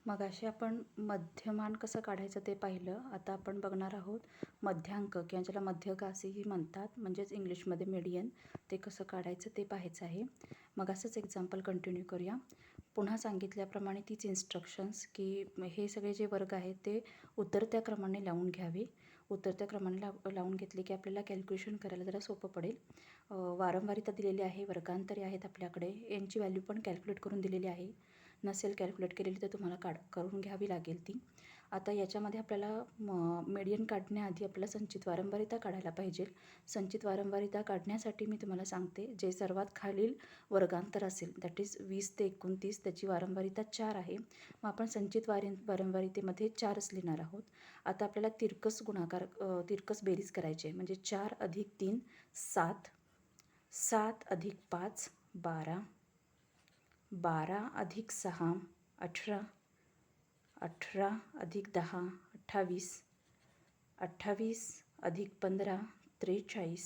मगाशी आपण मध्यमान कसं काढायचं ते पाहिलं. आता आपण बघणार आहोत मध्यांक किंवा ज्याला मध्यक असेही म्हणतात, म्हणजेच इंग्लिशमध्ये मीडियन. ते कसं काढायचं ते पाहायचं आहे. मग असंच एक्झाम्पल कंटिन्यू करूया. पुन्हा सांगितल्याप्रमाणे तीच इन्स्ट्रक्शन्स की हे सगळे जे वर्ग आहेत ते उतरत्या क्रमाने लावून घ्यावे. उतरत्या क्रमाने लावून घेतले की आपल्याला कॅल्क्युलेशन करायला जरा सोपं पडेल. वारंवारिता दिलेली आहे, वर्गांतरे आहेत आपल्याकडे, यांची व्हॅल्यू पण कॅल्क्युलेट करून दिलेली आहे. नसेल कॅल्क्युलेट केलेली तर तुम्हाला करून घ्यावी लागेल ती. आता याच्यामध्ये आपल्याला मीडियन काढण्याआधी आपल्याला संचित वारंवारिता काढायला पाहिजे. संचित वारंवारिता काढण्यासाठी मी तुम्हाला सांगते, जे सर्वात खालील वर्गांतर असेल दॅट इज 20 ते 29 त्याची वारंवारिता 4 आहे. मग आपण संचित वारंवारितेमध्ये 4च लिहिणार आहोत. आता आपल्याला तिरकस बेरीज करायची आहे. म्हणजे 4 अधिक 3 7, 7 अधिक 5 12, 12 अधिक 6 18, 18 अधिक 10 28, 28 अधिक 15 43,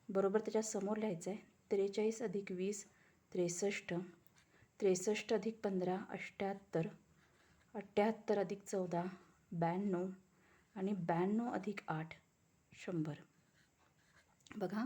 बरोबर त्याच्या समोर लिहायचं आहे 43 अधिक 20 63, 63 अधिक 15 78, 78 अधिक 14 92 आणि 92 अधिक 8 100. बघा,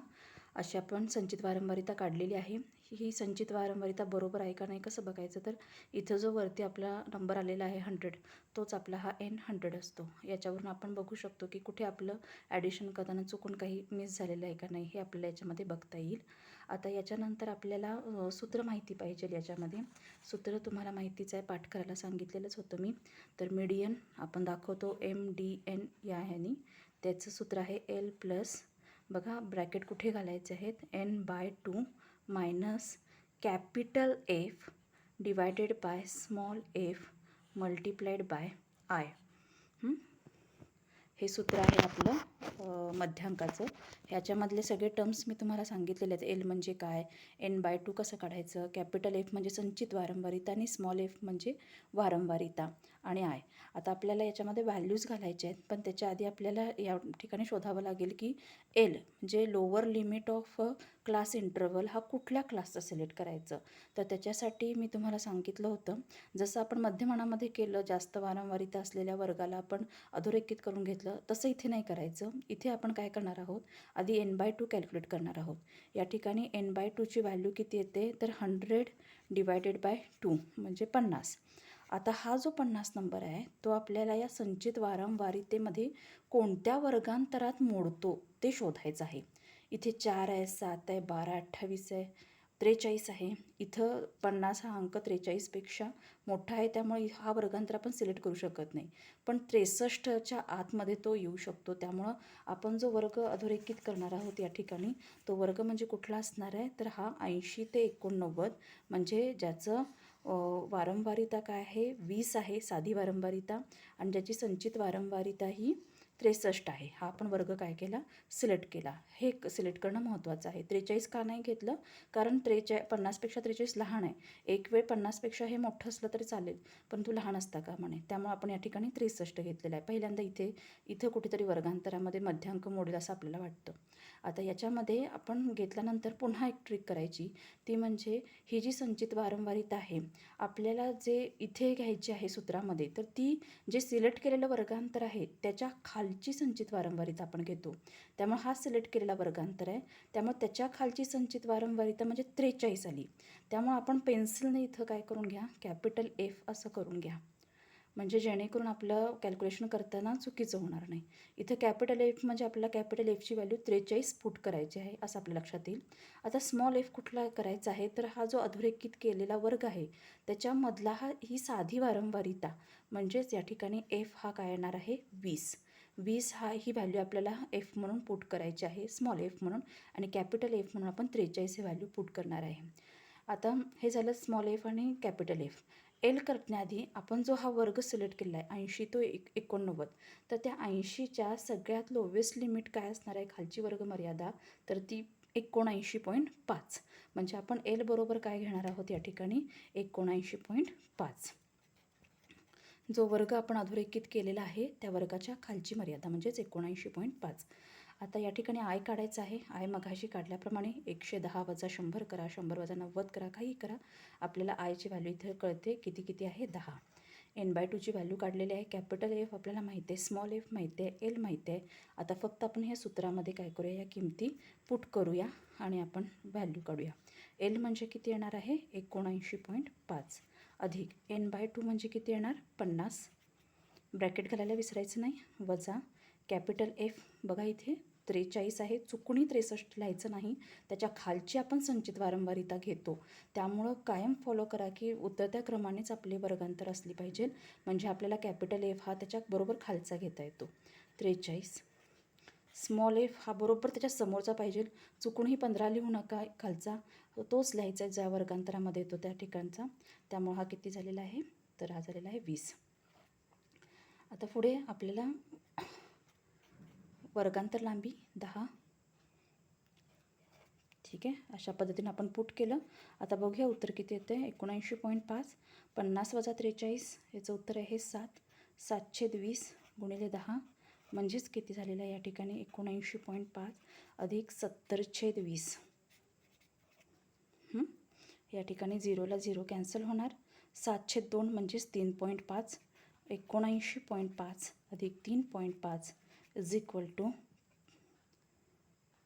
अशी आपण संचित वारंवारिता काढलेली आहे. ही संचित वारंवारिता बरोबर आहे का नाही कसं बघायचं, तर इथं जो वरती आपला नंबर आलेला आहे 100 तोच आपला हा N100 असतो. याच्यावरून आपण बघू शकतो की कुठे आपलं ॲडिशन करताना चुकून काही मिस झालेलं आहे का नाही हे आपल्याला याच्यामध्ये बघता येईल. आता याच्यानंतर आपल्याला सूत्र माहिती पाहिजे. याच्यामध्ये सूत्र तुम्हाला माहितीच आहे, पाठ करायला सांगितलेलंच होतं मी. तर मीडियन आपण दाखवतो MDN या ह्यानी. त्याचं सूत्र आहे L प्लस, बघा ब्रॅकेट कुठे घालायचे आहेत, N/2 minus capital F divided by small f multiplied by I. हे सूत्र आहे आपलं मध्यांकाचं. ह्याच्यामधले सगळे टर्म्स मी तुम्हाला सांगितलेले आहेत. L म्हणजे काय, N/2 कसं काढायचं, कॅपिटल F म्हणजे संचित वारंवारिता आणि स्मॉल f म्हणजे वारंवारिता आणि I. आता आपल्याला याच्यामध्ये व्हॅल्यूज घालायचे आहेत, पण त्याच्या आधी आपल्याला या ठिकाणी शोधावं लागेल की L म्हणजे lower limit of class interval हा कुठल्या क्लासचा सिलेक्ट करायचं. तर त्याच्यासाठी मी तुम्हाला सांगितलं होतं, जसं आपण मध्यमानामध्ये केलं, जास्त वारंवारिता असलेल्या वर्गाला आपण अधोरेखित करून घेतलं, तसं इथे नाही करायचं. इथे आपण काय करणार आहोत, आधी N/2 कॅल्क्युलेट करणार आहोत. या ठिकाणी N/2ची व्हॅल्यू किती येते, तर 100 डिवायडेड बाय 2 म्हणजे 50. आता हा जो 50 नंबर आहे तो आपल्याला या संचित वारंवारितेमध्ये कोणत्या वर्गांतरात मोडतो ते शोधायचं आहे. इथे 4 आहे, 7 आहे, 12 28 आहे, 43 आहे. इथं 50 हा अंक 43पेक्षा मोठा आहे, त्यामुळे हा वर्गांतर आपण सिलेक्ट करू शकत नाही. पण 63च्या आतमध्ये तो येऊ शकतो. त्यामुळं आपण जो वर्ग अधोरेखित करणार आहोत या ठिकाणी, तो वर्ग म्हणजे कुठला असणार आहे, तर हा 80 ते 89 म्हणजे ज्याचं वारंवारिता काय आहे 20 आहे साधी वारंवारिता, आणि ज्याची संचित वारंवारिता ही 63 आहे. हा आपण वर्ग काय केला, सिलेक्ट केला. हे सिलेक्ट करणं महत्त्वाचं आहे. 43 का नाही घेतलं, कारण 50पेक्षा 43 लहान आहे. एक वेळ 50पेक्षा हे मोठं असलं तरी चालेल, परंतु लहान असता का म्हणे, त्यामुळे आपण या ठिकाणी 63 घेतलेलं आहे. पहिल्यांदा इथं कुठेतरी वर्गांतरामध्ये मध्यांक मोडेल असं आपल्याला वाटतं. आता याच्यामध्ये आपण घेतल्यानंतर पुन्हा एक ट्रिक करायची, ती म्हणजे ही जी संचित वारंवारिता आहे आपल्याला जे इथे घ्यायची आहे सूत्रामध्ये, तर ती जे सिलेक्ट केलेलं वर्गांतर आहे त्याच्या खालची संचित वारंवारिता आपण घेतो. त्यामुळे हा सिलेक्ट केलेला वर्गांतर आहे, त्यामुळे त्याच्या खालची संचित वारंवारिता म्हणजे 43 आली. त्यामुळे आपण पेन्सिलने इथं काय करून घ्या, कॅपिटल F असं करून घ्या, म्हणजे जेणेकरून आपलं कॅल्क्युलेशन करताना चुकीचं होणार नाही. इथं कॅपिटल F म्हणजे आपल्याला कॅपिटल Fची व्हॅल्यू 43 पुट करायची आहे असं आपल्या लक्षात येईल. आता स्मॉल f कुठला करायचा आहे, तर हा जो अधोरेखित केलेला वर्ग आहे त्याच्यामधला ही साधी वारंवारिता, म्हणजेच या ठिकाणी F हा काय येणार आहे 20 ही व्हॅल्यू आपल्याला F म्हणून पुट करायची आहे, स्मॉल f म्हणून, आणि कॅपिटल F म्हणून आपण 43 ही व्हॅल्यू पुट करणार आहे. आता हे झालं स्मॉल f आणि कॅपिटल F. L करण्याआधी आपण जो हा वर्ग सिलेक्ट केला आहे 80 तो 89, तर त्या 80च्या सगळ्यात लोवेस्ट लिमिट काय असणार आहे खालची वर्ग मर्यादा, तर ती 79.5. म्हणजे आपण L बरोबर काय घेणार आहोत या ठिकाणी 79.5. जो वर्ग आपण अधोरेखित केलेला आहे त्या वर्गाच्या खालची मर्यादा म्हणजेच 79.5. आता या ठिकाणी I काढायचं आहे. I मघाशी काढल्याप्रमाणे 110 वजा 100 करा, 100 वजा 90 करा, काही करा. आपल्याला आयची व्हॅल्यू इथे कळते किती आहे 10. n/2ची व्हॅल्यू काढलेली आहे. कॅपिटल एफ आपल्याला माहिती आहे, स्मॉल एफ माहिती आहे, एल माहिती आहे. आता फक्त आपण ह्या सूत्रामध्ये काय करूया, या किमती पुट करूया आणि आपण व्हॅल्यू काढूया. एल म्हणजे किती येणार आहे, 79.5 अधिक n/2 म्हणजे किती येणार, 50, ब्रॅकेट घालायला विसरायचं नाही, वजा कॅपिटल एफ बघा इथे 43 आहे, चुकूनही 63 लिहायचं नाही, त्याच्या खालची आपण संचित वारंवारिता घेतो. त्यामुळं कायम फॉलो करा की उतरत्या क्रमानेच आपले वर्गांतर असली पाहिजे, म्हणजे आपल्याला कॅपिटल एफ हा त्याच्या बरोबर खालचा घेता येतो. 43, स्मॉल एफ हा बरोबर त्याच्या समोरचा पाहिजे, चुकूनही 15 लिहू नका खालचा, तोच लिहायचा आहे ज्या वर्गांतरामध्ये येतो त्या ठिकाणचा. त्यामुळे हा किती झालेला आहे, तर हा झालेला आहे 20. आता पुढे आपल्याला वर्गांतर लांबी 10, ठीक आहे. अशा पद्धतीने आपण पुट केलं. आता बघूया उत्तर किती येतं आहे, 79.5, 50 वजा 43, याचं उत्तर आहे 7, 7/20 गुणिले 10 म्हणजेच किती झालेलं आहे या ठिकाणी, 79.5 अधिक 70/20. या ठिकाणी 0ला 0 कॅन्सल होणार, 7/2 म्हणजेच 3.5, 79.5 अधिक 3.5 इज इक्वल टू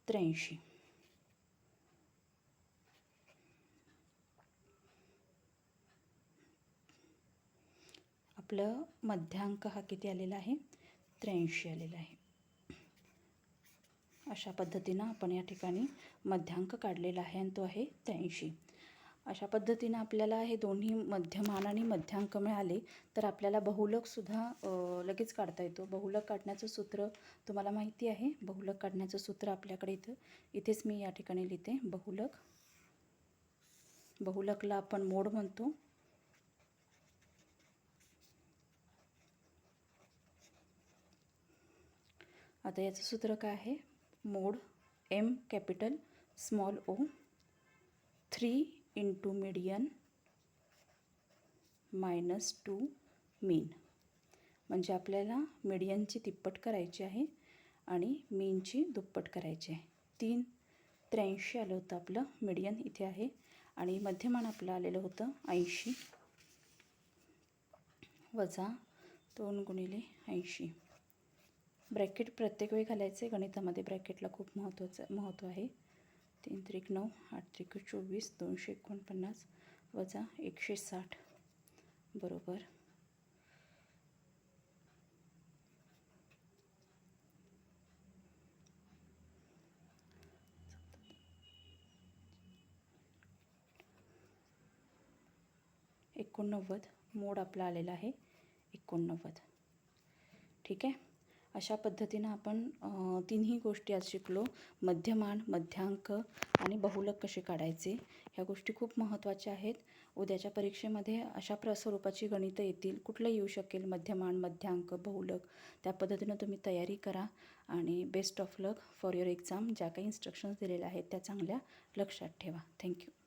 83. आपलं मध्यांक हा किती आलेला आहे, 83 आलेला आहे. अशा पद्धतीनं आपण या ठिकाणी मध्यांक काढलेला आहे आणि तो आहे 83. अशा पद्धतीनं आपल्याला हे दोन्ही मध्यमान आणि मध्यांक मिळाले तर आपल्याला बहुलकसुद्धा लगेच काढता येतो. बहुलक काढण्याचं सूत्र तुम्हाला माहिती आहे. बहुलक काढण्याचं सूत्र आपल्याकडे इथेच मी या ठिकाणी लिहिते. बहुलकला आपण मोड म्हणतो. आता याचं सूत्र काय आहे, मोड एम कॅपिटल स्मॉल ओ 3 × मीडियन -2 मीन. म्हणजे आपल्याला मीडियनची तिप्पट करायची आहे आणि मीनची दुप्पट करायची आहे. 83 आलं होतं आपलं मीडियन इथे आहे आणि मध्यमान आपलं आलेलं होतं 80 वजा 2 गुणिले 80. ब्रॅकेट प्रत्येक वेळी घालायचे, गणितामध्ये ब्रॅकेटला खूप महत्त्व आहे. 3 त्रिक 9, 8 त्रिक 24, 249 वजा 160 बरोबर 89. मोड आपला आलेला आहे 89. ठीक आहे. अशा पद्धतीनं आपण तिन्ही गोष्टी आज शिकलो. मध्यमान, मध्यांक आणि बहुलक कसे काढायचे, ह्या गोष्टी खूप महत्त्वाच्या आहेत. उद्याच्या परीक्षेमध्ये अशा स्वरूपाची गणितं येतील, कुठलं येऊ शकेल, मध्यमान, मध्यांक, बहुलक. त्या पद्धतीनं तुम्ही तयारी करा आणि best of luck for your exam. ज्या काही इन्स्ट्रक्शन्स दिलेल्या आहेत त्या चांगल्या लक्षात ठेवा. थँक्यू.